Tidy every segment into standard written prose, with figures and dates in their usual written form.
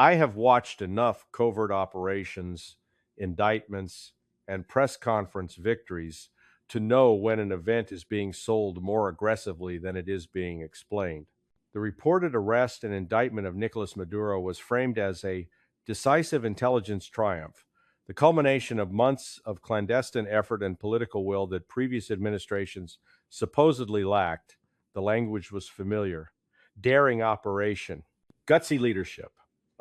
I have watched enough covert operations, indictments, and press conference victories to know when an event is being sold more aggressively than it is being explained. The reported arrest and indictment of Nicolás Maduro was framed as a decisive intelligence triumph, the culmination of months of clandestine effort and political will that previous administrations supposedly lacked. The language was familiar. Daring operation, gutsy leadership,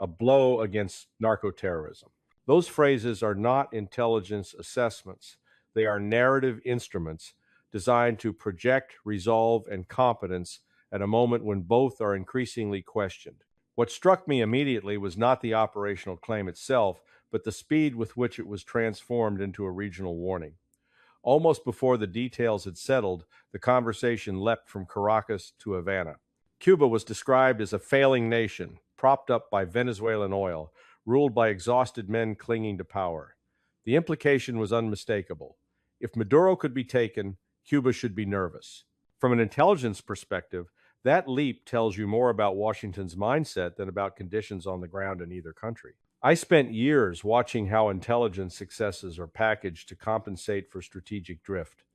a blow against narco-terrorism. Those phrases are not intelligence assessments. They are narrative instruments designed to project resolve and competence at a moment when both are increasingly questioned. What struck me immediately was not the operational claim itself, but the speed with which it was transformed into a regional warning. Almost before the details had settled, the conversation leapt from Caracas to Havana. Cuba was described as a failing nation, propped up by Venezuelan oil, ruled by exhausted men clinging to power. The implication was unmistakable. If Maduro could be taken, Cuba should be nervous. From an intelligence perspective, that leap tells you more about Washington's mindset than about conditions on the ground in either country. I spent years watching how intelligence successes are packaged to compensate for strategic drift.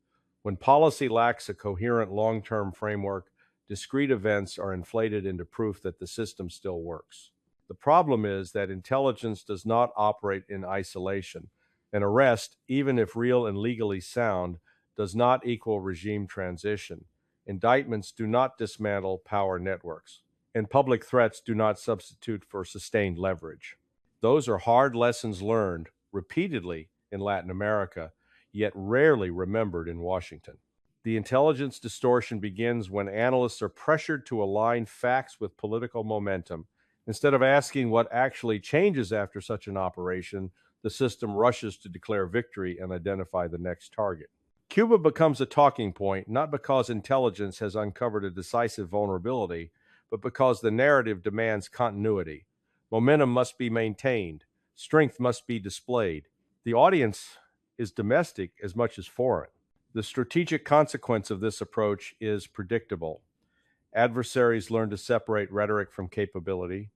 When policy lacks a coherent long-term framework, discrete events are inflated into proof that the system still works. The problem is that intelligence does not operate in isolation. An arrest, even if real and legally sound, does not equal regime transition. Indictments do not dismantle power networks, and public threats do not substitute for sustained leverage. Those are hard lessons learned repeatedly in Latin America, yet rarely remembered in Washington. The intelligence distortion begins when analysts are pressured to align facts with political momentum. Instead of asking what actually changes after such an operation, the system rushes to declare victory and identify the next target. Cuba becomes a talking point not because intelligence has uncovered a decisive vulnerability, but because the narrative demands continuity. Momentum must be maintained. Strength must be displayed. The audience is domestic as much as foreign. The strategic consequence of this approach is predictable. Adversaries learn to separate rhetoric from capability.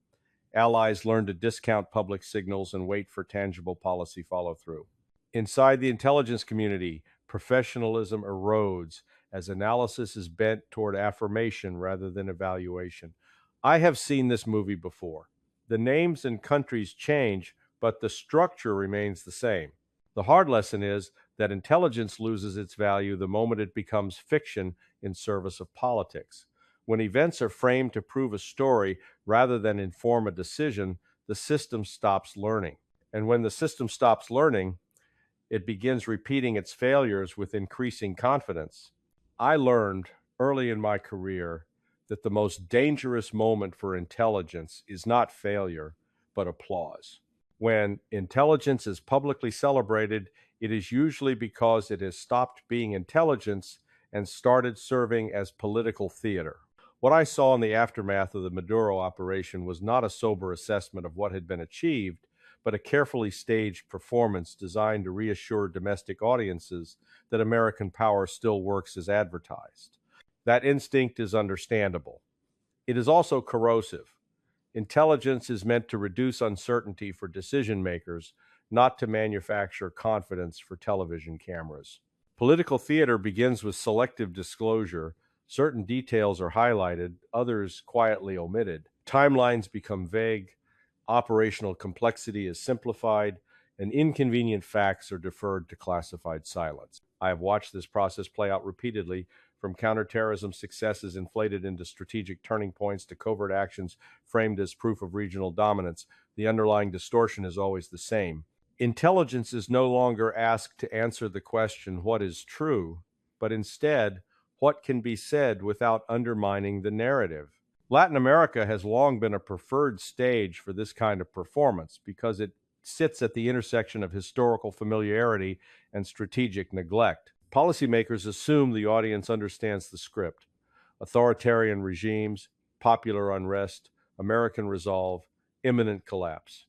Allies learn to discount public signals and wait for tangible policy follow-through. Inside the intelligence community, professionalism erodes as analysis is bent toward affirmation rather than evaluation. I have seen this movie before. The names and countries change, but the structure remains the same. The hard lesson is that intelligence loses its value the moment it becomes fiction in service of politics. When events are framed to prove a story rather than inform a decision, the system stops learning. And when the system stops learning, it begins repeating its failures with increasing confidence. I learned early in my career that the most dangerous moment for intelligence is not failure, but applause. When intelligence is publicly celebrated, it is usually because it has stopped being intelligence and started serving as political theater. What I saw in the aftermath of the Maduro operation was not a sober assessment of what had been achieved, but a carefully staged performance designed to reassure domestic audiences that American power still works as advertised. That instinct is understandable. It is also corrosive. Intelligence is meant to reduce uncertainty for decision makers, not to manufacture confidence for television cameras. Political theater begins with selective disclosure. Certain details are highlighted, others quietly omitted. Timelines become vague, operational complexity is simplified, and inconvenient facts are deferred to classified silence. I have watched this process play out repeatedly, from counterterrorism successes inflated into strategic turning points to covert actions framed as proof of regional dominance. The underlying distortion is always the same. Intelligence is no longer asked to answer the question, what is true, but instead, what can be said without undermining the narrative? Latin America has long been a preferred stage for this kind of performance because it sits at the intersection of historical familiarity and strategic neglect. Policymakers assume the audience understands the script: authoritarian regimes, popular unrest, American resolve, imminent collapse.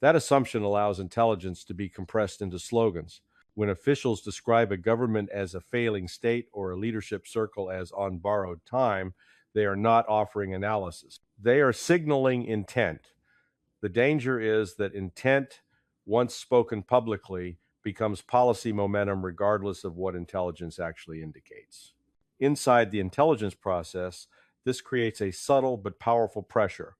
That assumption allows intelligence to be compressed into slogans. When officials describe a government as a failing state or a leadership circle as on borrowed time, they are not offering analysis. They are signaling intent. The danger is that intent, once spoken publicly, becomes policy momentum regardless of what intelligence actually indicates. Inside the intelligence process, this creates a subtle but powerful pressure.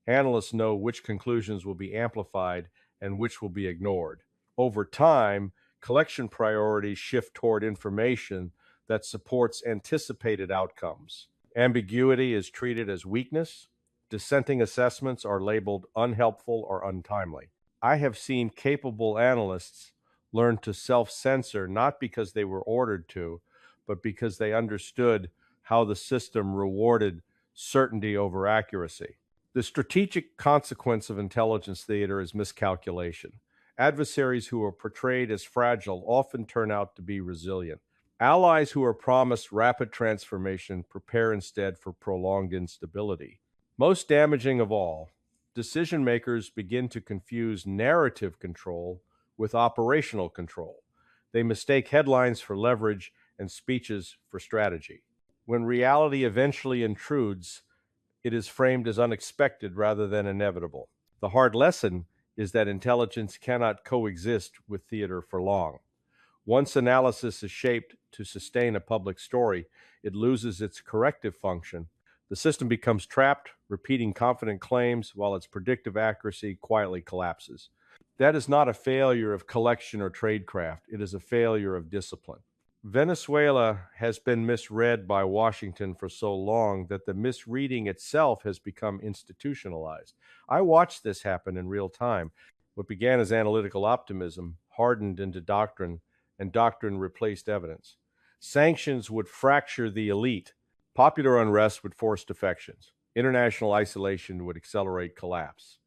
Analysts know which conclusions will be amplified and which will be ignored. Over time, collection priorities shift toward information that supports anticipated outcomes. Ambiguity is treated as weakness. Dissenting assessments are labeled unhelpful or untimely. I have seen capable analysts learn to self censor not because they were ordered to, but because they understood how the system rewarded certainty over accuracy. The strategic consequence of intelligence theater is miscalculation. Adversaries who are portrayed as fragile often turn out to be resilient. Allies who are promised rapid transformation prepare instead for prolonged instability. Most damaging of all, decision makers begin to confuse narrative control with operational control. They mistake headlines for leverage and speeches for strategy. When reality eventually intrudes, it is framed as unexpected rather than inevitable. The hard lesson is that intelligence cannot coexist with theater for long. Once analysis is shaped to sustain a public story, it loses its corrective function. The system becomes trapped, repeating confident claims while its predictive accuracy quietly collapses. That is not a failure of collection or tradecraft, it is a failure of discipline. Venezuela has been misread by Washington for so long that the misreading itself has become institutionalized. I watched this happen in real time. What began as analytical optimism hardened into doctrine, and doctrine replaced evidence. Sanctions would fracture the elite. Popular unrest would force defections. International isolation would accelerate collapse.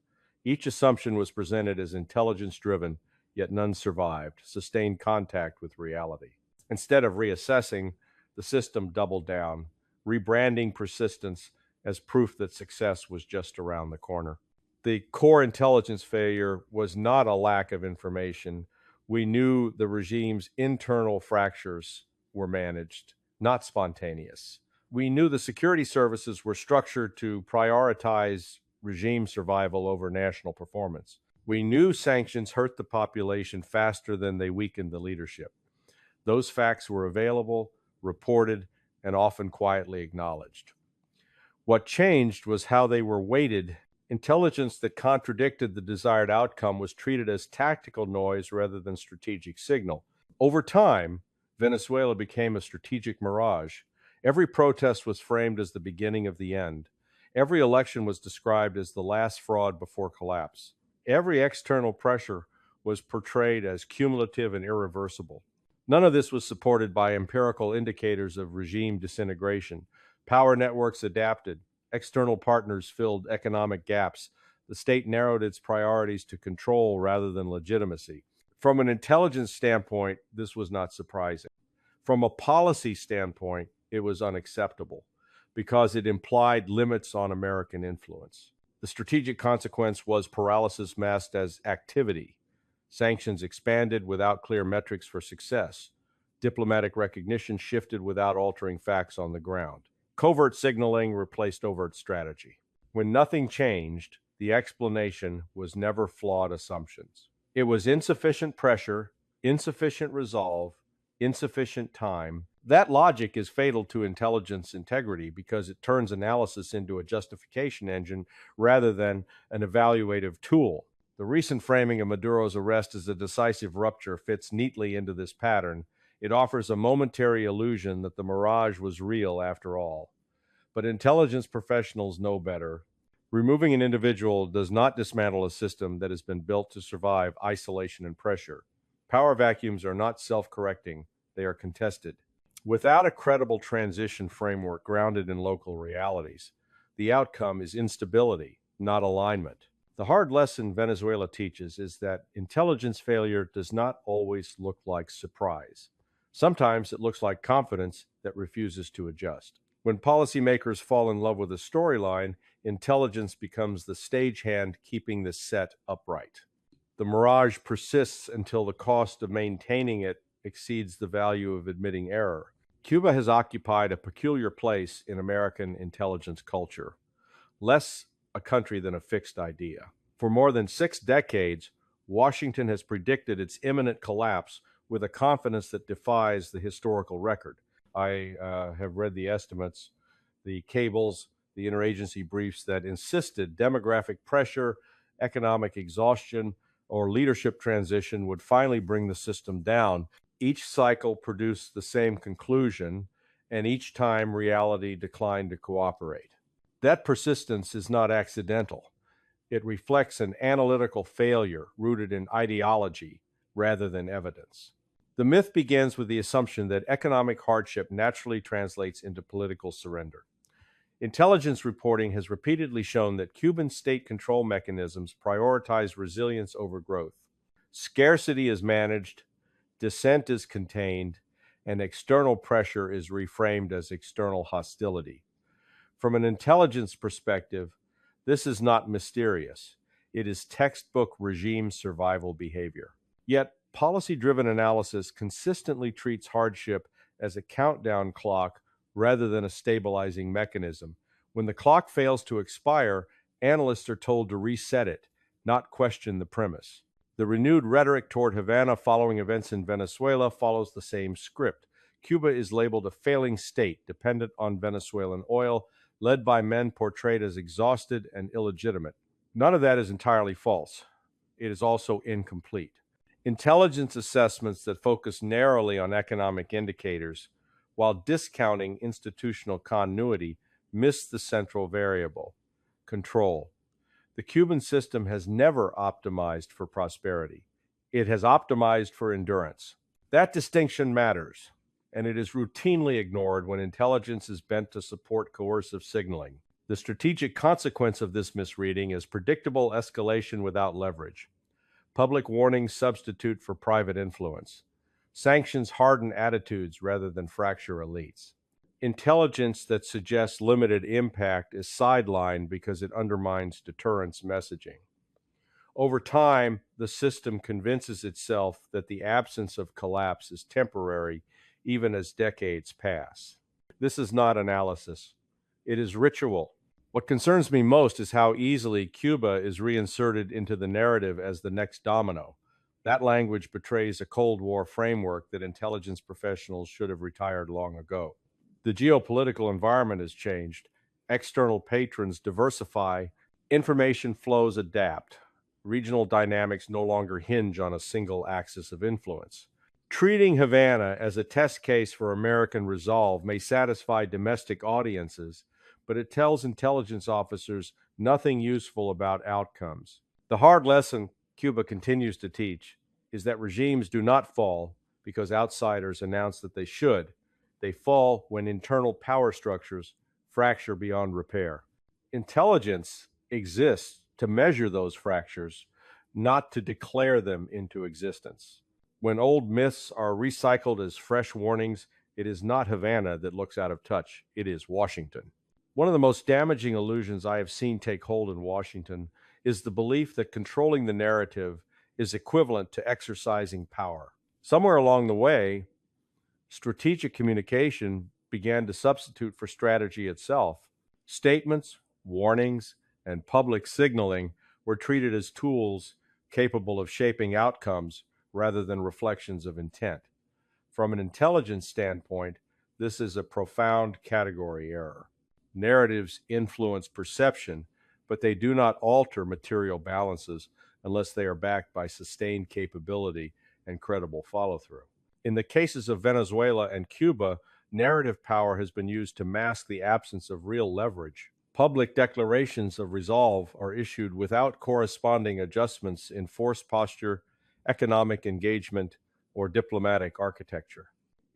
Each assumption was presented as intelligence-driven, yet none survived, sustained contact with reality. Instead of reassessing, the system doubled down, rebranding persistence as proof that success was just around the corner. The core intelligence failure was not a lack of information. We knew the regime's internal fractures were managed, not spontaneous. We knew the security services were structured to prioritize regime survival over national performance. We knew sanctions hurt the population faster than they weakened the leadership. Those facts were available, reported, and often quietly acknowledged. What changed was how they were weighted. Intelligence that contradicted the desired outcome was treated as tactical noise rather than strategic signal. Over time, Venezuela became a strategic mirage. Every protest was framed as the beginning of the end. Every election was described as the last fraud before collapse. Every external pressure was portrayed as cumulative and irreversible. None of this was supported by empirical indicators of regime disintegration. Power networks adapted. External partners filled economic gaps. The state narrowed its priorities to control rather than legitimacy. From an intelligence standpoint, this was not surprising. From a policy standpoint, it was unacceptable because it implied limits on American influence. The strategic consequence was paralysis masked as activity. Sanctions expanded without clear metrics for success. Diplomatic recognition shifted without altering facts on the ground. Covert signaling replaced overt strategy. When nothing changed, the explanation was never flawed assumptions. It was insufficient pressure, insufficient resolve, insufficient time. That logic is fatal to intelligence integrity because it turns analysis into a justification engine rather than an evaluative tool. The recent framing of Maduro's arrest as a decisive rupture fits neatly into this pattern. It offers a momentary illusion that the mirage was real after all. But intelligence professionals know better. Removing an individual does not dismantle a system that has been built to survive isolation and pressure. Power vacuums are not self-correcting, they are contested. Without a credible transition framework grounded in local realities, the outcome is instability, not alignment. The hard lesson Venezuela teaches is that intelligence failure does not always look like surprise. Sometimes it looks like confidence that refuses to adjust. When policymakers fall in love with a storyline, intelligence becomes the stagehand keeping the set upright. The mirage persists until the cost of maintaining it exceeds the value of admitting error. Cuba has occupied a peculiar place in American intelligence culture, less a country than a fixed idea. For more than 6 decades, Washington has predicted its imminent collapse with a confidence that defies the historical record. I have read the estimates, the cables, the interagency briefs that insisted demographic pressure, economic exhaustion, or leadership transition would finally bring the system down. Each cycle produced the same conclusion, and each time reality declined to cooperate. That persistence is not accidental. It reflects an analytical failure rooted in ideology rather than evidence. The myth begins with the assumption that economic hardship naturally translates into political surrender. Intelligence reporting has repeatedly shown that Cuban state control mechanisms prioritize resilience over growth. Scarcity is managed, dissent is contained, and external pressure is reframed as external hostility. From an intelligence perspective, this is not mysterious. It is textbook regime survival behavior. Yet, policy-driven analysis consistently treats hardship as a countdown clock rather than a stabilizing mechanism. When the clock fails to expire, analysts are told to reset it, not question the premise. The renewed rhetoric toward Havana following events in Venezuela follows the same script. Cuba is labeled a failing state dependent on Venezuelan oil, led by men portrayed as exhausted and illegitimate. None of that is entirely false. It is also incomplete. Intelligence assessments that focus narrowly on economic indicators, while discounting institutional continuity, miss the central variable: control. The Cuban system has never optimized for prosperity. It has optimized for endurance. That distinction matters, and it is routinely ignored when intelligence is bent to support coercive signaling. The strategic consequence of this misreading is predictable escalation without leverage. Public warnings substitute for private influence. Sanctions harden attitudes rather than fracture elites. Intelligence that suggests limited impact is sidelined because it undermines deterrence messaging. Over time, the system convinces itself that the absence of collapse is temporary, even as decades pass. This is not analysis. It is ritual. What concerns me most is how easily Cuba is reinserted into the narrative as the next domino. That language betrays a Cold War framework that intelligence professionals should have retired long ago. The geopolitical environment has changed. External patrons diversify. Information flows adapt. Regional dynamics no longer hinge on a single axis of influence. Treating Havana as a test case for American resolve may satisfy domestic audiences, but it tells intelligence officers nothing useful about outcomes. The hard lesson Cuba continues to teach is that regimes do not fall because outsiders announce that they should. They fall when internal power structures fracture beyond repair. Intelligence exists to measure those fractures, not to declare them into existence. When old myths are recycled as fresh warnings, it is not Havana that looks out of touch, it is Washington. One of the most damaging illusions I have seen take hold in Washington is the belief that controlling the narrative is equivalent to exercising power. Somewhere along the way, strategic communication began to substitute for strategy itself. Statements, warnings, and public signaling were treated as tools capable of shaping outcomes rather than reflections of intent. From an intelligence standpoint, this is a profound category error. Narratives influence perception, but they do not alter material balances unless they are backed by sustained capability and credible follow-through. In the cases of Venezuela and Cuba, narrative power has been used to mask the absence of real leverage. Public declarations of resolve are issued without corresponding adjustments in force posture, economic engagement, or diplomatic architecture.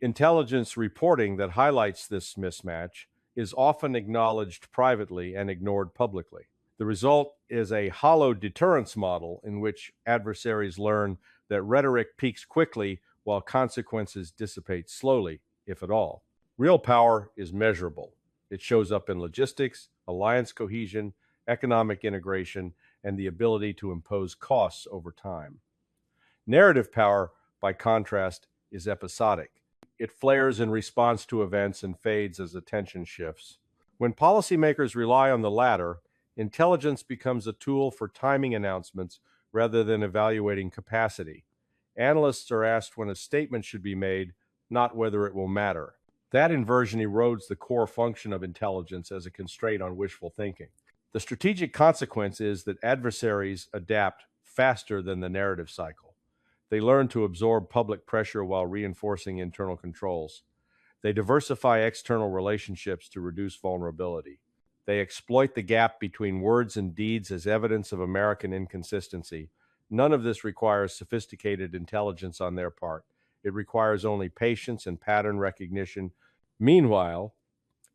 Intelligence reporting that highlights this mismatch is often acknowledged privately and ignored publicly. The result is a hollow deterrence model in which adversaries learn that rhetoric peaks quickly while consequences dissipate slowly, if at all. Real power is measurable. It shows up in logistics, alliance cohesion, economic integration, and the ability to impose costs over time. Narrative power, by contrast, is episodic. It flares in response to events and fades as attention shifts. When policymakers rely on the latter, Intelligence becomes a tool for timing announcements rather than evaluating capacity. Analysts are asked when a statement should be made, not whether it will matter. That inversion erodes the core function of intelligence as a constraint on wishful thinking. The strategic consequence is that adversaries adapt faster than the narrative cycle. They learn to absorb public pressure while reinforcing internal controls. They diversify external relationships to reduce vulnerability. They exploit the gap between words and deeds as evidence of American inconsistency. None of this requires sophisticated intelligence on their part. It requires only patience and pattern recognition. Meanwhile,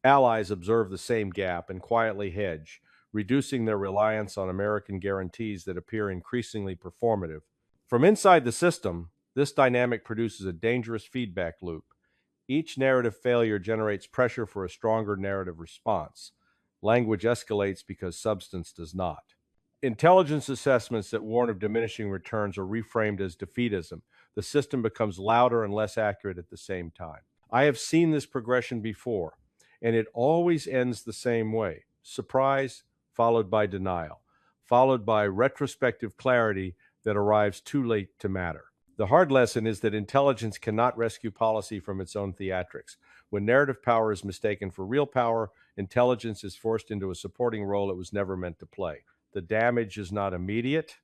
allies observe the same gap and quietly hedge, reducing their reliance on American guarantees that appear increasingly performative. From inside the system, this dynamic produces a dangerous feedback loop. Each narrative failure generates pressure for a stronger narrative response. Language escalates because substance does not. Intelligence assessments that warn of diminishing returns are reframed as defeatism. The system becomes louder and less accurate at the same time. I have seen this progression before, and it always ends the same way: surprise, followed by denial, followed by retrospective clarity that arrives too late to matter. The hard lesson is that intelligence cannot rescue policy from its own theatrics. When narrative power is mistaken for real power, intelligence is forced into a supporting role it was never meant to play. The damage is not immediate,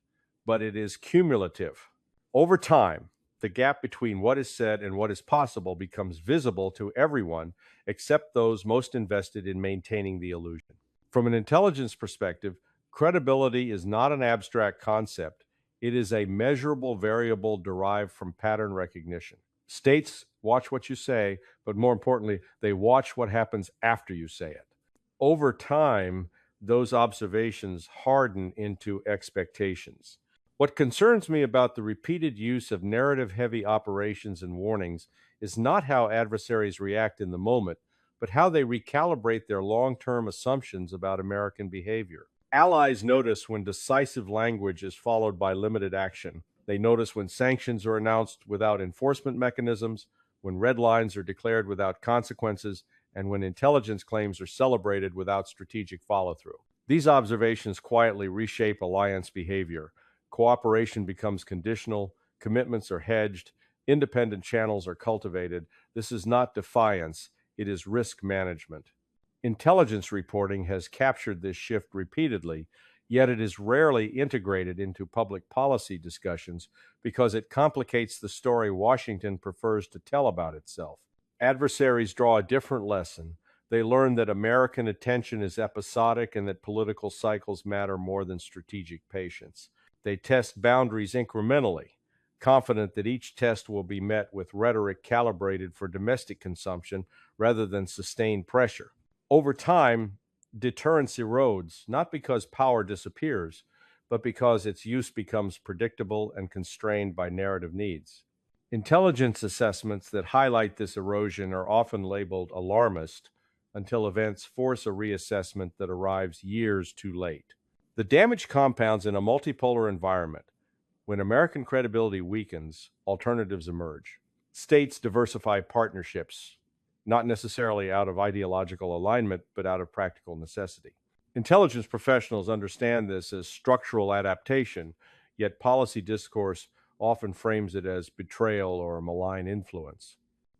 but it is cumulative. Over time, the gap between what is said and what is possible becomes visible to everyone except those most invested in maintaining the illusion. From an intelligence perspective, credibility is not an abstract concept. It is a measurable variable derived from pattern recognition. States watch what you say, but more importantly, they watch what happens after you say it. Over time, those observations harden into expectations. What concerns me about the repeated use of narrative-heavy operations and warnings is not how adversaries react in the moment, but how they recalibrate their long-term assumptions about American behavior. Allies notice when decisive language is followed by limited action. They notice when sanctions are announced without enforcement mechanisms, when red lines are declared without consequences, and when intelligence claims are celebrated without strategic follow-through. These observations quietly reshape alliance behavior. Cooperation becomes conditional, commitments are hedged, independent channels are cultivated. This is not defiance, it is risk management. Intelligence reporting has captured this shift repeatedly, yet it is rarely integrated into public policy discussions because it complicates the story Washington prefers to tell about itself. Adversaries draw a different lesson. They learn that American attention is episodic and that political cycles matter more than strategic patience. They test boundaries incrementally, confident that each test will be met with rhetoric calibrated for domestic consumption rather than sustained pressure. Over time, deterrence erodes, not because power disappears, but because its use becomes predictable and constrained by narrative needs. Intelligence assessments that highlight this erosion are often labeled alarmist until events force a reassessment that arrives years too late. The damage compounds in a multipolar environment. When American credibility weakens, alternatives emerge. States diversify partnerships, not necessarily out of ideological alignment, but out of practical necessity. Intelligence professionals understand this as structural adaptation, yet policy discourse often frames it as betrayal or malign influence.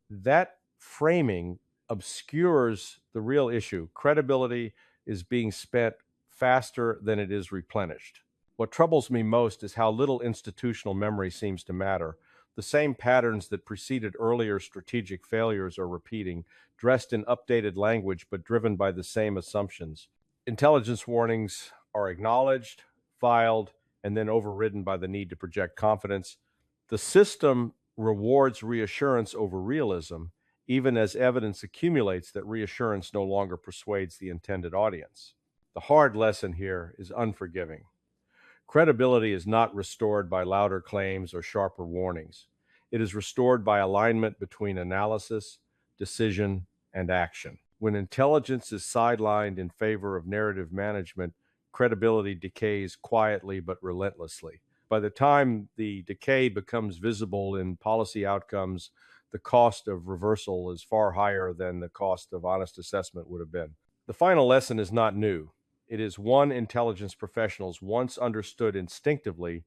That framing obscures the real issue. Credibility is being spent faster than it is replenished. What troubles me most is how little institutional memory seems to matter. The same patterns that preceded earlier strategic failures are repeating, dressed in updated language but driven by the same assumptions. Intelligence warnings are acknowledged, filed, and then overridden by the need to project confidence. The system rewards reassurance over realism, even as evidence accumulates that reassurance no longer persuades the intended audience. The hard lesson here is unforgiving. Credibility is not restored by louder claims or sharper warnings. It is restored by alignment between analysis, decision, and action. When intelligence is sidelined in favor of narrative management, credibility decays quietly but relentlessly. By the time the decay becomes visible in policy outcomes, the cost of reversal is far higher than the cost of honest assessment would have been. The final lesson is not new. It is one intelligence professionals once understood instinctively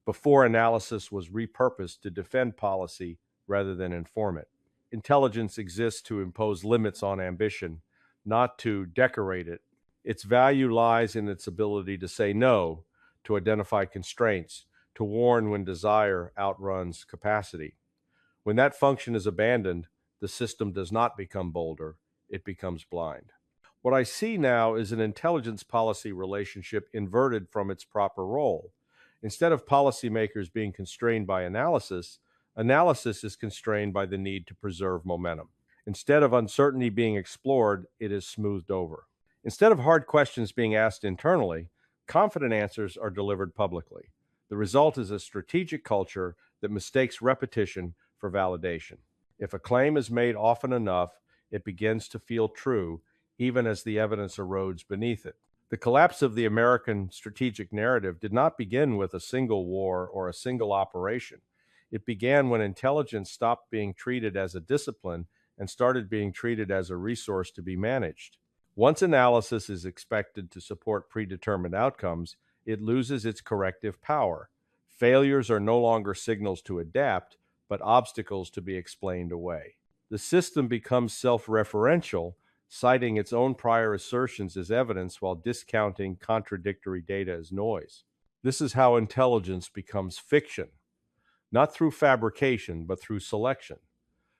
before analysis was repurposed to defend policy rather than inform it. Intelligence exists to impose limits on ambition, not to decorate it. Its value lies in its ability to say no, to identify constraints, to warn when desire outruns capacity. When that function is abandoned, the system does not become bolder, it becomes blind. What I see now is an intelligence policy relationship inverted from its proper role. Instead of policymakers being constrained by analysis, analysis is constrained by the need to preserve momentum. Instead of uncertainty being explored, it is smoothed over. Instead of hard questions being asked internally, confident answers are delivered publicly. The result is a strategic culture that mistakes repetition for validation. If a claim is made often enough, it begins to feel true, even as the evidence erodes beneath it. The collapse of the American strategic narrative did not begin with a single war or a single operation. It began when intelligence stopped being treated as a discipline and started being treated as a resource to be managed. Once analysis is expected to support predetermined outcomes, it loses its corrective power. Failures are no longer signals to adapt, but obstacles to be explained away. The system becomes self-referential, citing its own prior assertions as evidence while discounting contradictory data as noise. This is how intelligence becomes fiction, not through fabrication, but through selection.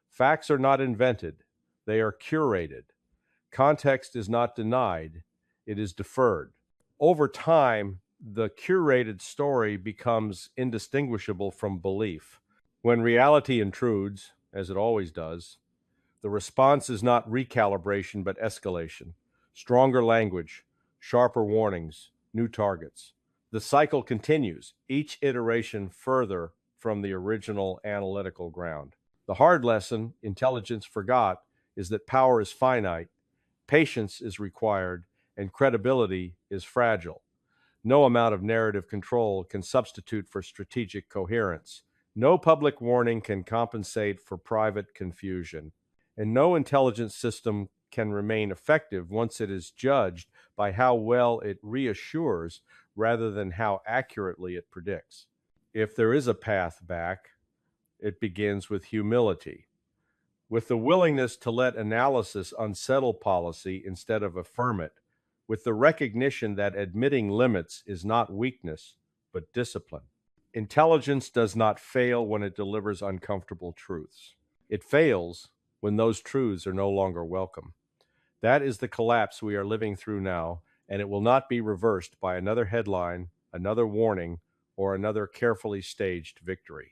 Facts are not invented, they are curated. Context is not denied, it is deferred. Over time, the curated story becomes indistinguishable from belief. When reality intrudes, as it always does, the response is not recalibration but escalation. Stronger language, sharper warnings, new targets. The cycle continues, each iteration further from the original analytical ground. The hard lesson intelligence forgot is that power is finite, patience is required, and credibility is fragile. No amount of narrative control can substitute for strategic coherence. No public warning can compensate for private confusion. And no intelligence system can remain effective once it is judged by how well it reassures rather than how accurately it predicts. If there is a path back, it begins with humility, with the willingness to let analysis unsettle policy instead of affirm it, with the recognition that admitting limits is not weakness, but discipline. Intelligence does not fail when it delivers uncomfortable truths. It fails when those truths are no longer welcome. That is the collapse we are living through now, and it will not be reversed by another headline, another warning, or another carefully staged victory.